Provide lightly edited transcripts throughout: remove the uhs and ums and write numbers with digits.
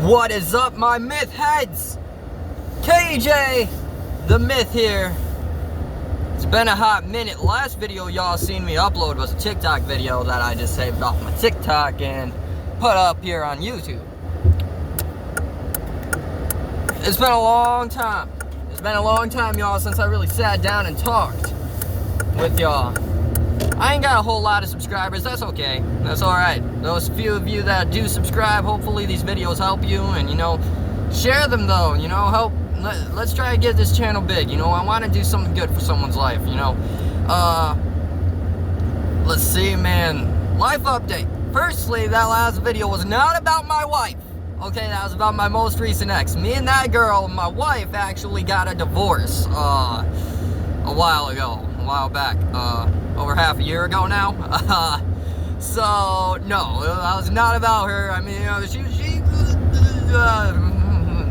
What is up, my myth heads? KJ, the myth here. It's been a hot minute. Last video y'all seen me upload was a TikTok video that I just saved off my TikTok and put up here on YouTube. It's been a long time. It's been a long time, y'all, since I really sat down and talked with y'all. I ain't got a whole lot of subscribers. That's okay. That's alright. Those few of you that do subscribe, hopefully these videos help you, and share them though, help. Let's try to get this channel big, I want to do something good for someone's life, let's see, man. Life update. Firstly, that last video was not about my wife. Okay, that was about my most recent ex. Me and that girl, my wife, actually got a divorce, a while back, over half a year ago now. So, no, that was not about her. I mean,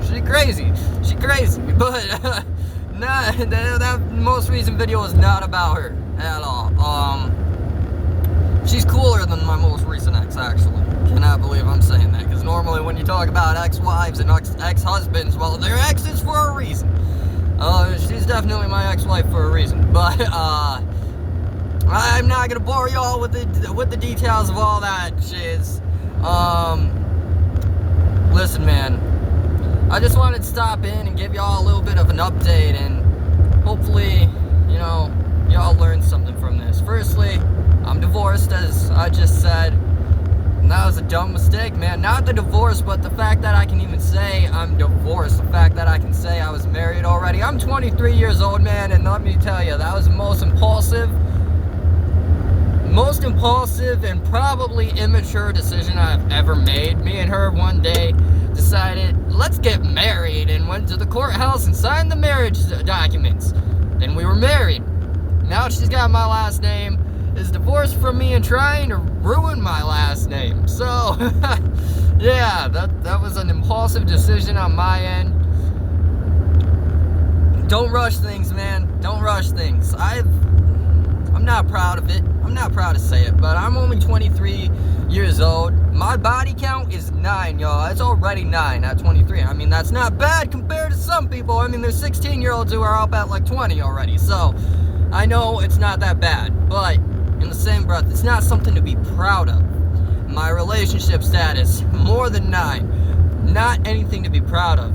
she crazy. She crazy. But, that most recent video was not about her at all. She's cooler than my most recent ex, actually. Cannot believe I'm saying that, because normally when you talk about ex-wives and ex-husbands, well, they're exes for a reason. She's definitely my ex-wife for a reason, but, I'm not gonna bore y'all with the details of all that shiz. Listen, man, I just wanted to stop in and give y'all a little bit of an update, and hopefully, y'all learned something from this. Firstly, I'm divorced, as I just said, and that was a dumb mistake, man. Not the divorce, but the fact that I can even say I'm divorced, the fact that I can say I was married already. I'm 23 years old, man, and let me tell you, that was the most impulsive and probably immature decision I've ever made. Me and her one day decided, let's get married, and went to the courthouse and signed the marriage documents. Then we were married. Now she's got my last name, is divorced from me, and trying to ruin my last name. So, yeah, that was an impulsive decision on my end. Don't rush things, man. Don't rush things. I'm not proud of it. I'm not proud to say it, but I'm only 23 years old. My body count is 9, y'all. It's already 9 at 23. I mean, that's not bad compared to some people. I mean, there's 16-year-olds who are up at like 20 already. So, I know it's not that bad, but in the same breath, it's not something to be proud of. My relationship status, more than 9. Not anything to be proud of.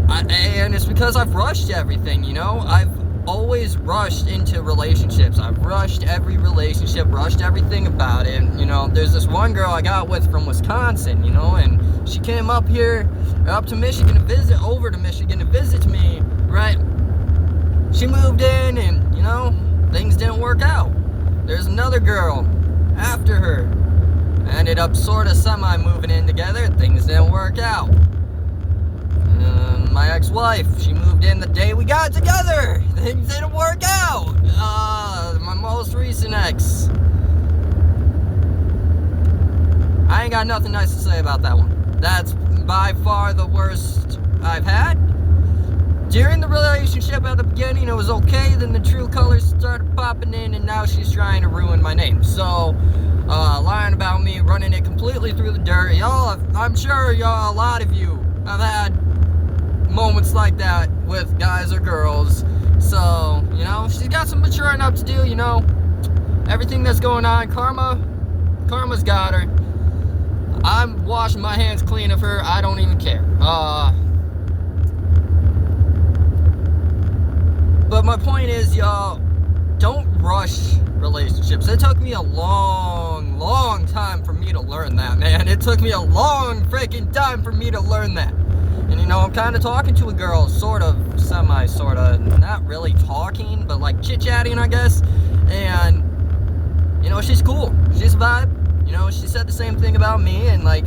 And it's because I've rushed everything, I've always rushed into relationships. I've rushed every relationship, rushed everything about it. And, there's this one girl I got with from Wisconsin, and she came up here, up to Michigan over to Michigan to visit me, right? She moved in and, things didn't work out. There's another girl after her. Ended up sort of semi-moving in together. Things didn't work out. My ex-wife, she moved in the day we got together. Things didn't work out. My most recent ex. I ain't got nothing nice to say about that one. That's by far the worst I've had. During the relationship at the beginning, it was okay. Then the true colors started popping in, and now she's trying to ruin my name. So, lying about me, running it completely through the dirt. Y'all, I'm sure a lot of you have had moments like that with guys or girls. So, she's got some maturing up to do, everything that's going on. Karma's got her. I'm washing my hands clean of her. I don't even care. But my point is, y'all, don't rush relationships. It took me a long time for me to learn that, man. It took me a long freaking time for me to learn that. And, I'm kind of talking to a girl, sort of, not really talking, but like chit-chatting, I guess. And, she's cool. She's a vibe. She said the same thing about me, and, like,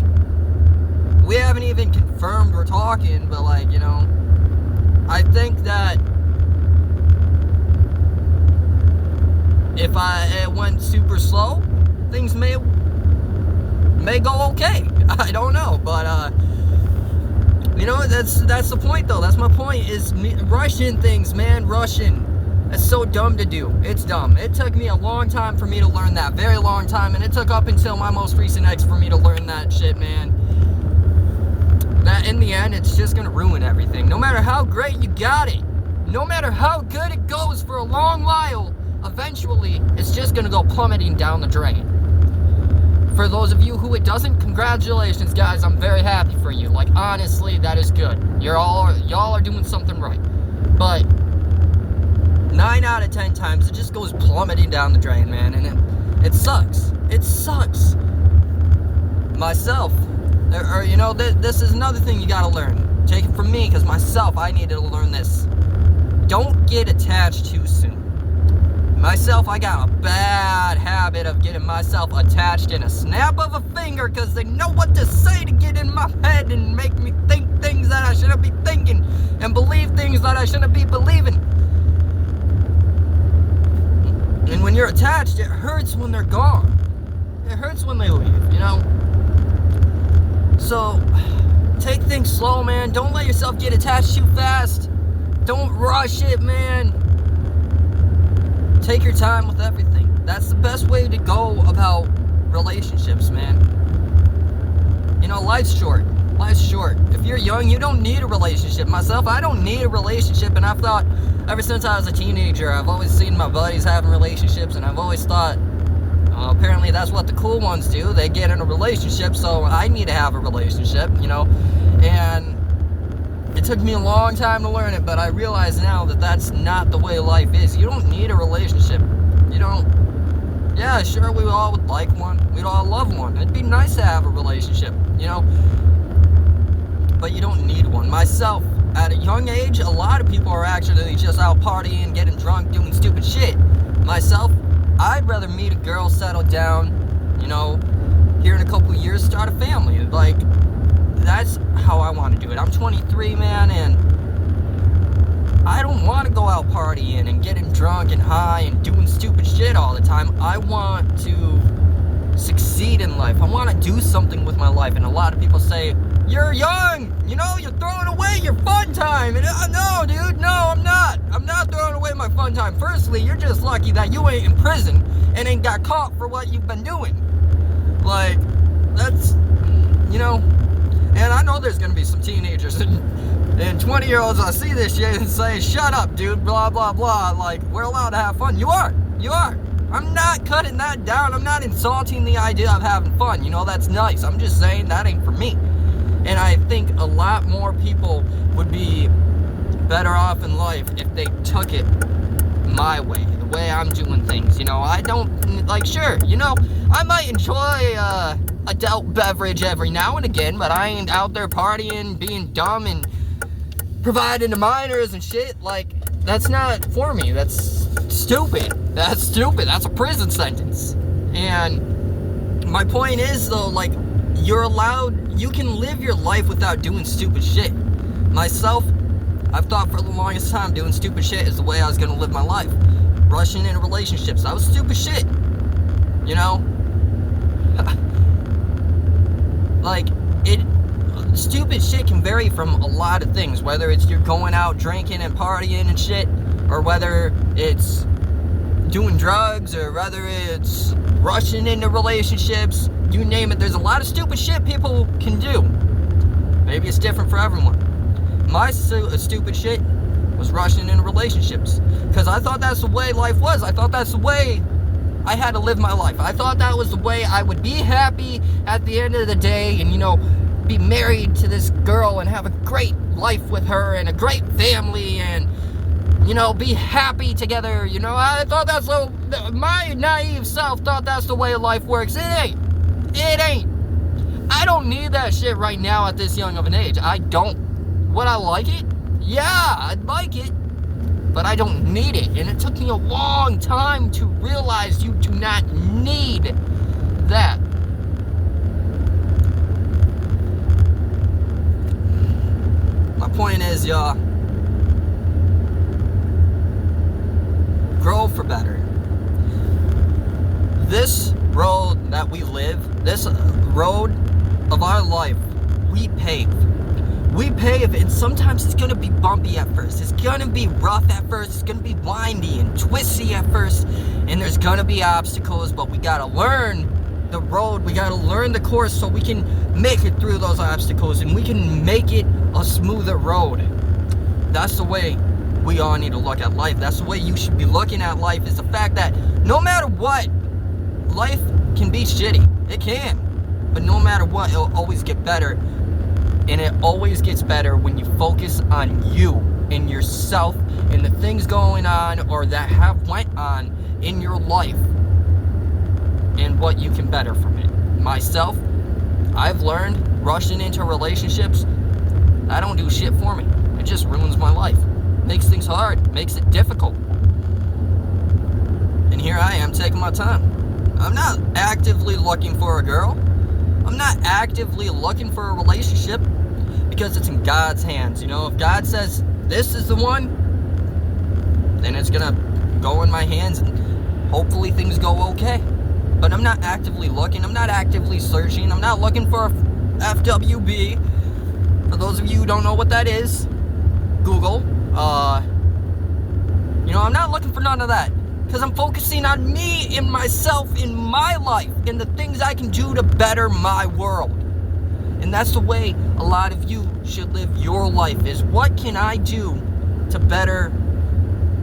we haven't even confirmed we're talking, but, like, I think that if it went super slow, things may go okay. I don't know, but, that's the point, though. That's my point, is rushing things, man. Rushing. That's so dumb to do. It's dumb. It took me a long time for me to learn that. Very long time. And it took up until my most recent ex for me to learn that shit, man. in the end, it's just gonna ruin everything. No matter how great you got it, no matter how good it goes for a long while, eventually it's just gonna go plummeting down the drain. For those of you who it doesn't, congratulations, guys. I'm very happy for you. Like, honestly, that is good. Y'all are doing something right. But 9 out of 10 times, it just goes plummeting down the drain, man, and it sucks. It sucks. Myself, this is another thing you gotta learn. Take it from me, because myself, I needed to learn this. Don't get attached too soon. Myself, I got a bad habit of getting myself attached in a snap of a finger because they know what to say to get in my head and make me think things that I shouldn't be thinking and believe things that I shouldn't be believing. And when you're attached, it hurts when they're gone. It hurts when they leave, you know? So, take things slow, man. Don't let yourself get attached too fast. Don't rush it, man. Take your time with everything. That's the best way to go about relationships, man. You know, life's short. Life's short. If you're young, you don't need a relationship. Myself, I don't need a relationship, and I've thought, ever since I was a teenager, I've always seen my buddies having relationships, and I've always thought, apparently that's what the cool ones do. They get in a relationship, so I need to have a relationship, you know? And it took me a long time to learn it, but I realize now that that's not the way life is. You don't need a relationship. You don't. Yeah, sure, we all would like one. We'd all love one. It'd be nice to have a relationship, you know? But you don't need one. Myself, at a young age, a lot of people are actually just out partying, getting drunk, doing stupid shit. Myself, I'd rather meet a girl, settle down, you know, here in a couple years, start a family. Like, that's how I want to do it. I'm 23, man, and I don't want to go out partying and getting drunk and high and doing stupid shit all the time. I want to succeed in life. I want to do something with my life. And a lot of people say, you're young, you know, you're throwing away your fun time. And no, dude, no, I'm not. I'm not throwing away my fun time. Firstly, you're just lucky that you ain't in prison and ain't got caught for what you've been doing. Like, that's, you know. And I know there's going to be some teenagers and 20-year-olds that see this shit and say, shut up, dude, blah, blah, blah. Like, we're allowed to have fun. You are. I'm not cutting that down. I'm not insulting the idea of having fun. You know, that's nice. I'm just saying that ain't for me. And I think a lot more people would be better off in life if they took it my way, the way I'm doing things. You know, I don't, like, sure, you know, I might enjoy, adult beverage every now and again, but I ain't out there partying, being dumb, and providing to minors and shit. Like, that's not for me. That's stupid. That's a prison sentence. And my point is, though, like, you can live your life without doing stupid shit. Myself, I've thought for the longest time doing stupid shit is the way I was gonna live my life. Rushing into relationships, that was stupid shit. You know? Like, stupid shit can vary from a lot of things, whether it's you're going out drinking and partying and shit, or whether it's doing drugs, or whether it's rushing into relationships, you name it. There's a lot of stupid shit people can do. Maybe it's different for everyone. My stupid shit was rushing into relationships, because I thought that's the way life was. I thought that's the way I had to live my life. I thought that was the way I would be happy at the end of the day and, you know, be married to this girl and have a great life with her and a great family and, you know, be happy together. You know, I thought that's my naive self thought that's the way life works. It ain't. I don't need that shit right now at this young of an age. I don't. Would I like it? Yeah, I'd like it. But I don't need it. And it took me a long time to realize you do not need that. My point is, y'all, grow for better. This road that we live, this road of our life, we pave. We pave, and sometimes it's going to be bumpy at first. It's going to be rough at first. It's going to be windy and twisty at first. And there's going to be obstacles, but we got to learn the road. We gotta learn the course so we can make it through those obstacles and we can make it a smoother road. That's the way we all need to look at life. That's the way you should be looking at life, is the fact that no matter what, life can be shitty. It can. But no matter what, it'll always get better. And it always gets better when you focus on you and yourself and the things going on or that have went on in your life and what you can better from it. Myself, I've learned rushing into relationships, that don't do shit for me. It just ruins my life. Makes things hard, makes it difficult. And here I am taking my time. I'm not actively looking for a girl. I'm not actively looking for a relationship because it's in God's hands. You know, if God says this is the one, then it's gonna go in my hands and hopefully things go okay. But I'm not actively looking. I'm not actively searching. I'm not looking for a FWB. For those of you who don't know what that is, Google. I'm not looking for none of that. Because I'm focusing on me and myself in my life and the things I can do to better my world. And that's the way a lot of you should live your life, is what can I do to better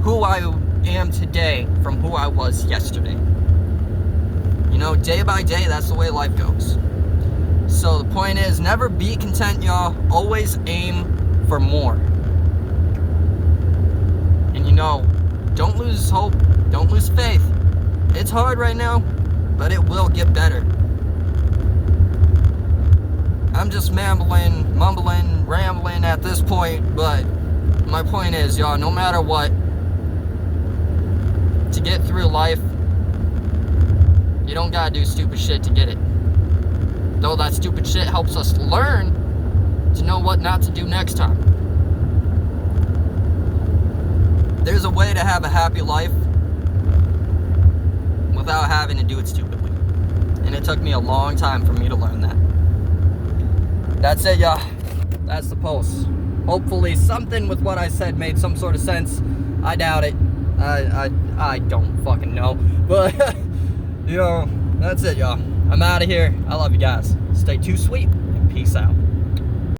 who I am today from who I was yesterday. You know, day by day, that's the way life goes. So the point is, never be content, y'all. Always aim for more. And don't lose hope. Don't lose faith. It's hard right now, but it will get better. I'm just mumbling, rambling at this point, but my point is, y'all, no matter what, to get through life, you don't gotta do stupid shit to get it. Though that stupid shit helps us learn to know what not to do next time. There's a way to have a happy life without having to do it stupidly. And it took me a long time for me to learn that. That's it, y'all. That's the post. Hopefully something with what I said made some sort of sense. I doubt it. I don't fucking know. But, that's it, y'all. I'm out of here. I love you guys. Stay too sweet and peace out.